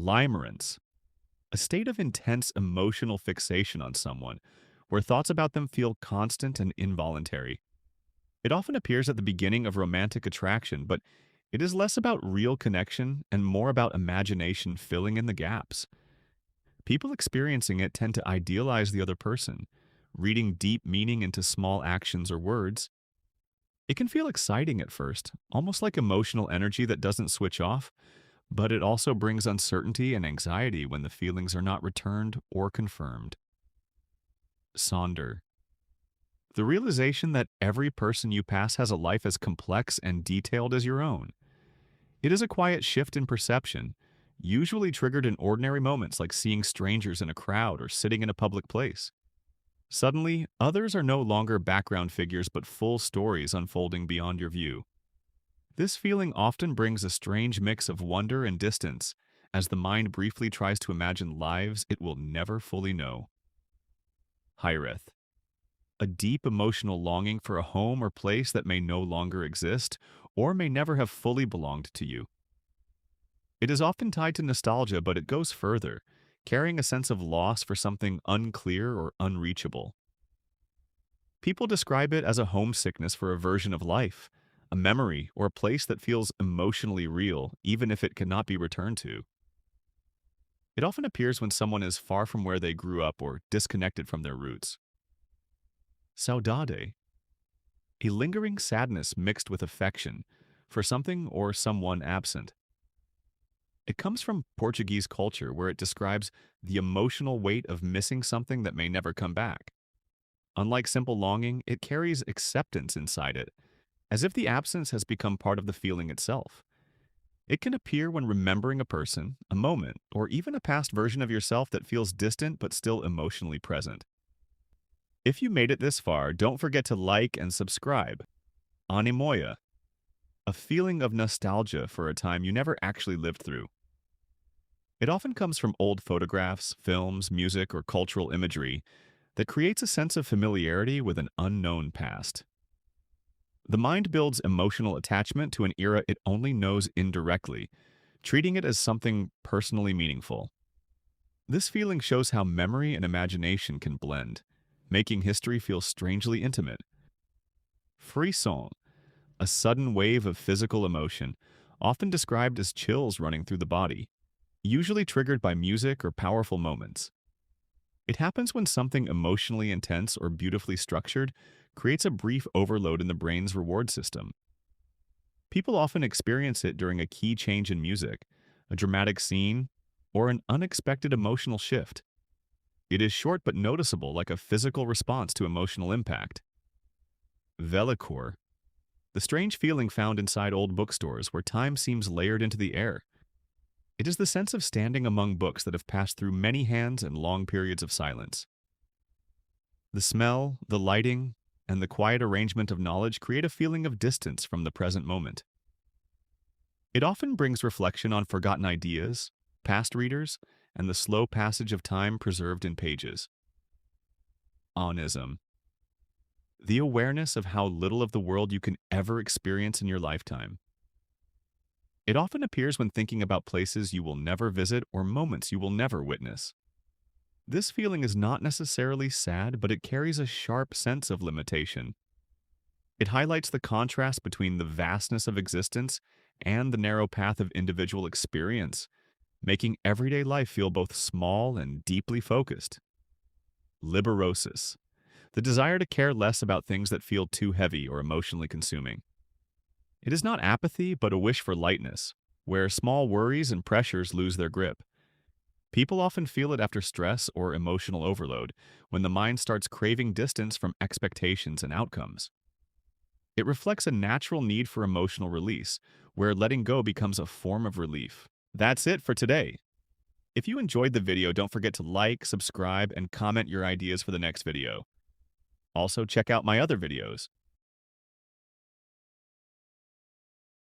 Limerence, a state of intense emotional fixation on someone, where thoughts about them feel constant and involuntary. It often appears at the beginning of romantic attraction, but it is less about real connection and more about imagination filling in the gaps. People experiencing it tend to idealize the other person, reading deep meaning into small actions or words. It can feel exciting at first, almost like emotional energy that doesn't switch off, but it also brings uncertainty and anxiety when the feelings are not returned or confirmed. Sonder. The realization that every person you pass has a life as complex and detailed as your own. It is a quiet shift in perception, usually triggered in ordinary moments like seeing strangers in a crowd or sitting in a public place. Suddenly, others are no longer background figures but full stories unfolding beyond your view. This feeling often brings a strange mix of wonder and distance, as the mind briefly tries to imagine lives it will never fully know. Hiraeth. A deep emotional longing for a home or place that may no longer exist or may never have fully belonged to you. It is often tied to nostalgia, but it goes further, carrying a sense of loss for something unclear or unreachable. People describe it as a homesickness for a version of life, a memory or a place that feels emotionally real, even if it cannot be returned to. It often appears when someone is far from where they grew up or disconnected from their roots. Saudade. A lingering sadness mixed with affection for something or someone absent. It comes from Portuguese culture where it describes the emotional weight of missing something that may never come back. Unlike simple longing, it carries acceptance inside it, as if the absence has become part of the feeling itself. It can appear when remembering a person, a moment, or even a past version of yourself that feels distant but still emotionally present. If you made it this far, don't forget to like and subscribe. Anemoia, a feeling of nostalgia for a time you never actually lived through. It often comes from old photographs, films, music, or cultural imagery that creates a sense of familiarity with an unknown past. The mind builds emotional attachment to an era it only knows indirectly, treating it as something personally meaningful. This feeling shows how memory and imagination can blend, making history feel strangely intimate. Frisson, a sudden wave of physical emotion, often described as chills running through the body, usually triggered by music or powerful moments. It happens when something emotionally intense or beautifully structured creates a brief overload in the brain's reward system. People often experience it during a key change in music, a dramatic scene, or an unexpected emotional shift. It is short but noticeable, like a physical response to emotional impact. Vellichor, the strange feeling found inside old bookstores where time seems layered into the air. It is the sense of standing among books that have passed through many hands and long periods of silence. The smell, the lighting, and the quiet arrangement of knowledge create a feeling of distance from the present moment. It often brings reflection on forgotten ideas, past readers, and the slow passage of time preserved in pages. Onism. The awareness of how little of the world you can ever experience in your lifetime. It often appears when thinking about places you will never visit or moments you will never witness. This feeling is not necessarily sad, but it carries a sharp sense of limitation. It highlights the contrast between the vastness of existence and the narrow path of individual experience, making everyday life feel both small and deeply focused. Liberosis, the desire to care less about things that feel too heavy or emotionally consuming. It is not apathy, but a wish for lightness, where small worries and pressures lose their grip. People often feel it after stress or emotional overload, when the mind starts craving distance from expectations and outcomes. It reflects a natural need for emotional release, where letting go becomes a form of relief. That's it for today. If you enjoyed the video, don't forget to like, subscribe, and comment your ideas for the next video. Also, check out my other videos.